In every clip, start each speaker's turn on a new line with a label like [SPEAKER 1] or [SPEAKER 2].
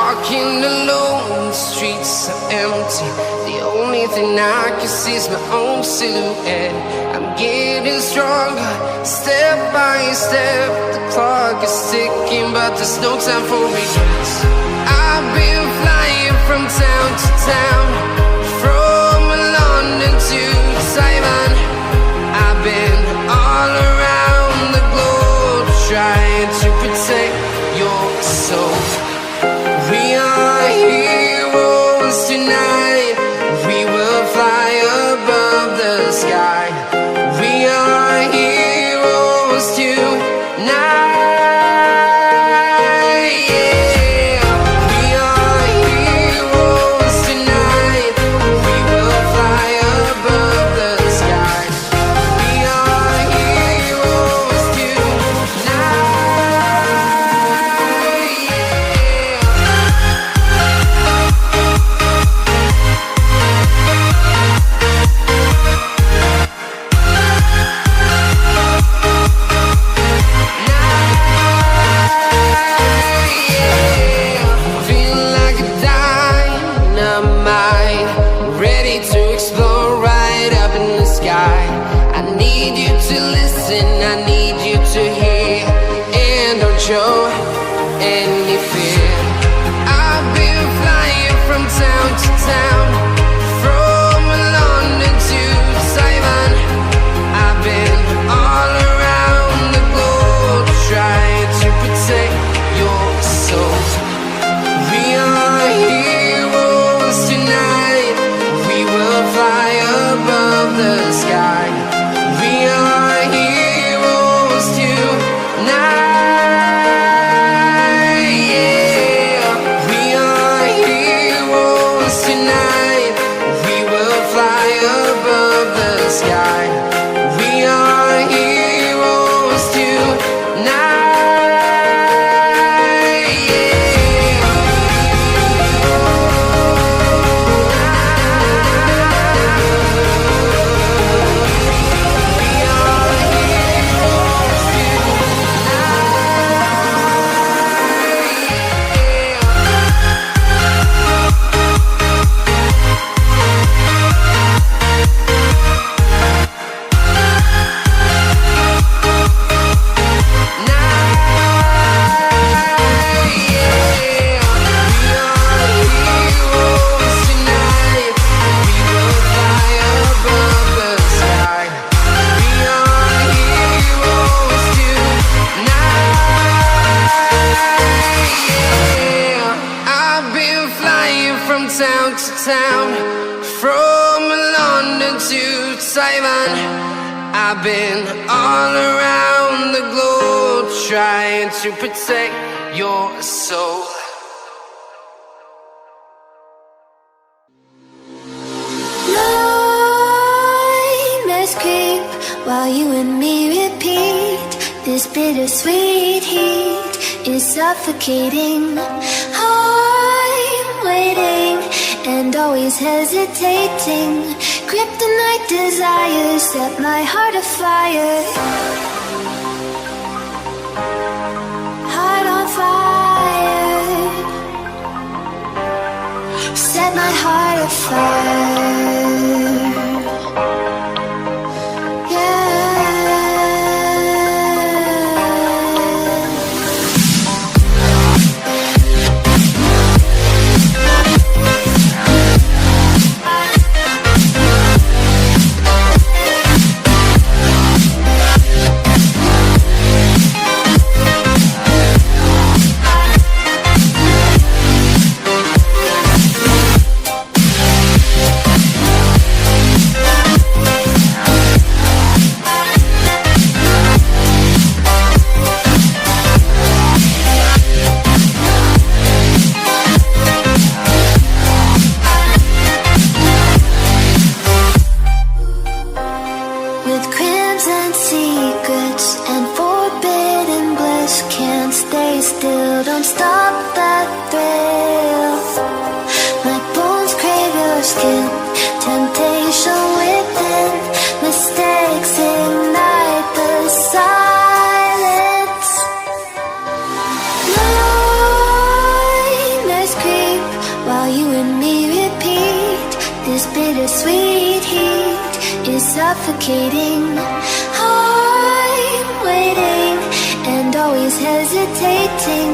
[SPEAKER 1] walking alone, the streets are empty. The only thing I can see is my own silhouette. I'm getting stronger, step by step. The clock is ticking, but there's no time for regrets. I've been flying from town to town, from London to Taiwan. I've been all around the globe, trying to protect your soul. We are heroes tonight. We will fly above the sky. We are heroes tonight. Yeah. We are heroes tonight. We will fly above the sky. We are heroes tonight. Feeling like a dynamite, ready to explore right up in the sky. I need you to listen, I need you to hear, and don't show any fear. I've been flying from town to town, from London to Taiwan. I've been all around the globe, trying to protect your soul. We are heroes tonight. We will fly above the sky. We are heroes tonight. Yeah. We are heroes tonight. We will fly above the sky. We are heroes tonight. Town to town, from London to Taiwan. I've been all around the globe, trying to protect your soul.
[SPEAKER 2] Nightmares creep while you and me repeat. This bittersweet heat is suffocating. I'm waiting and always hesitating. Kryptonite desires set my heart afire. Heart on fire. Set my heart afire. is suffocating. I'm waiting and always hesitating.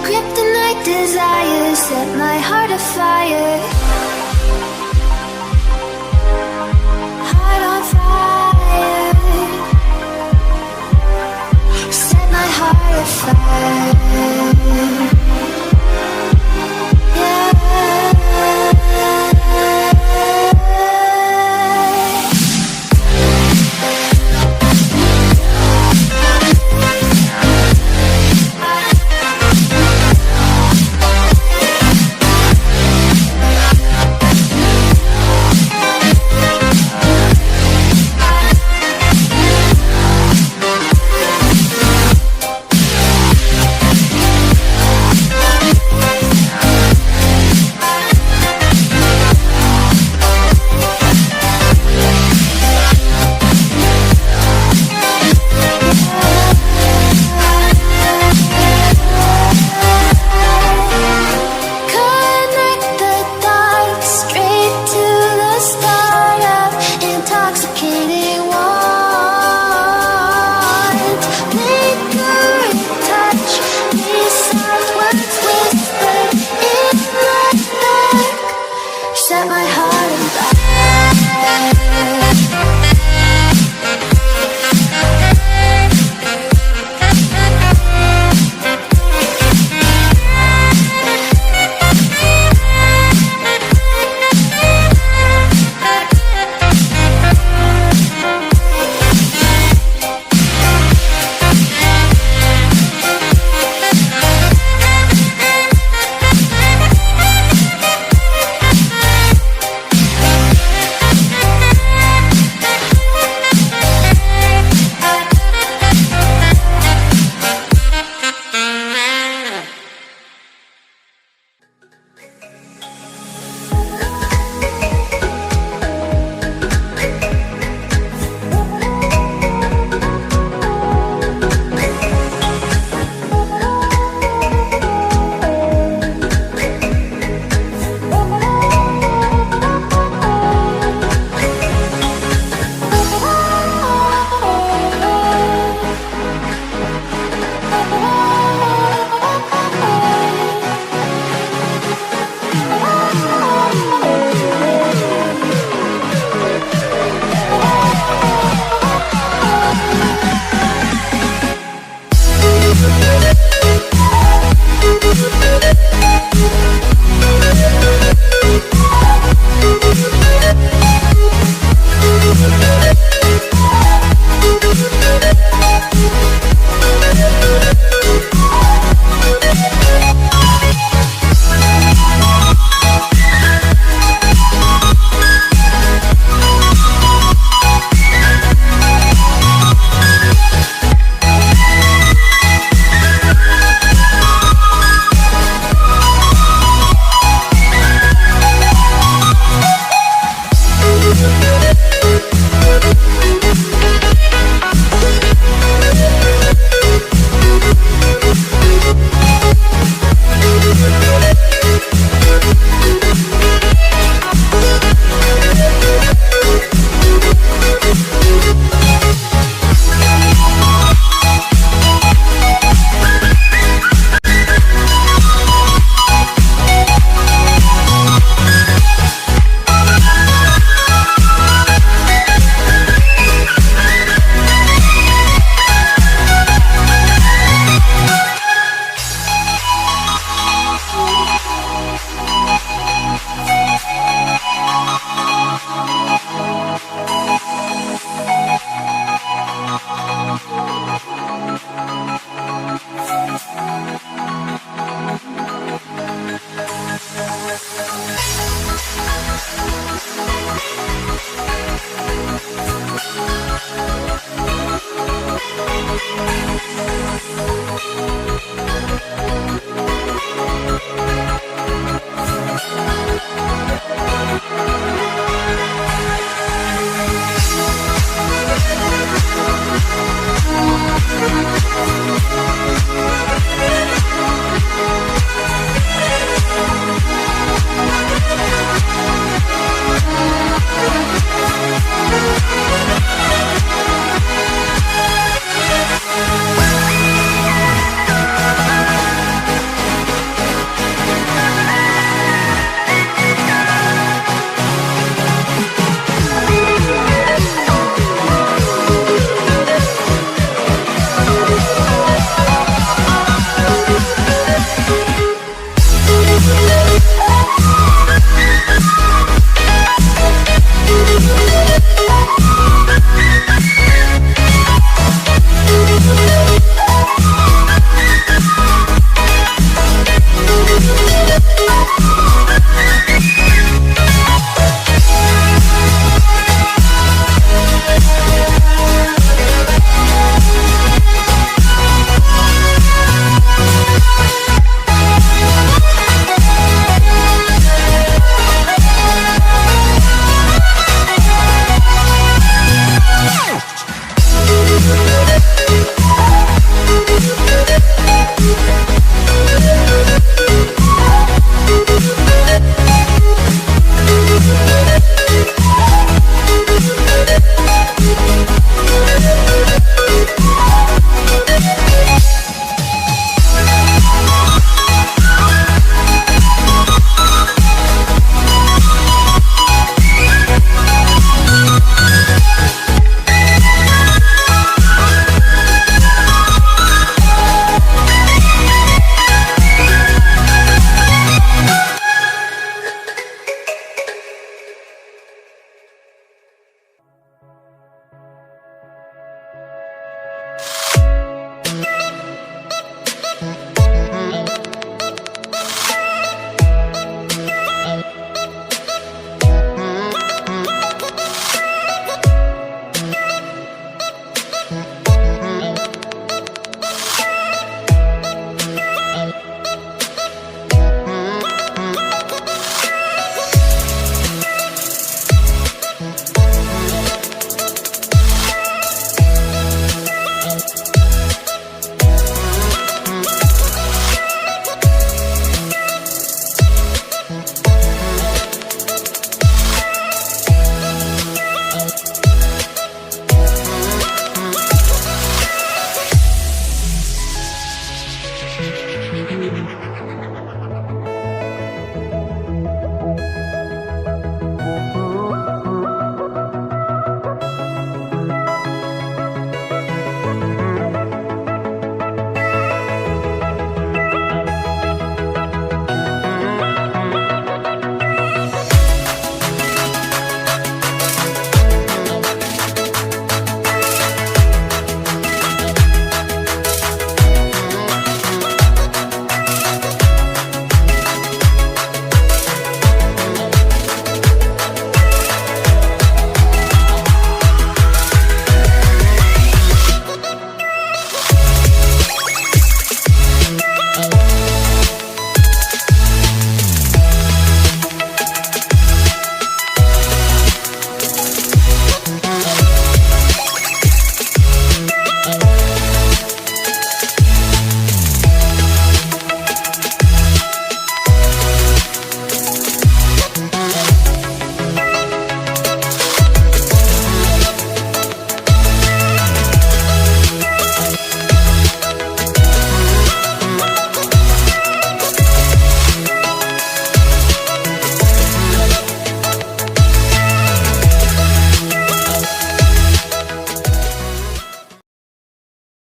[SPEAKER 2] Kryptonite desires set my heart afire.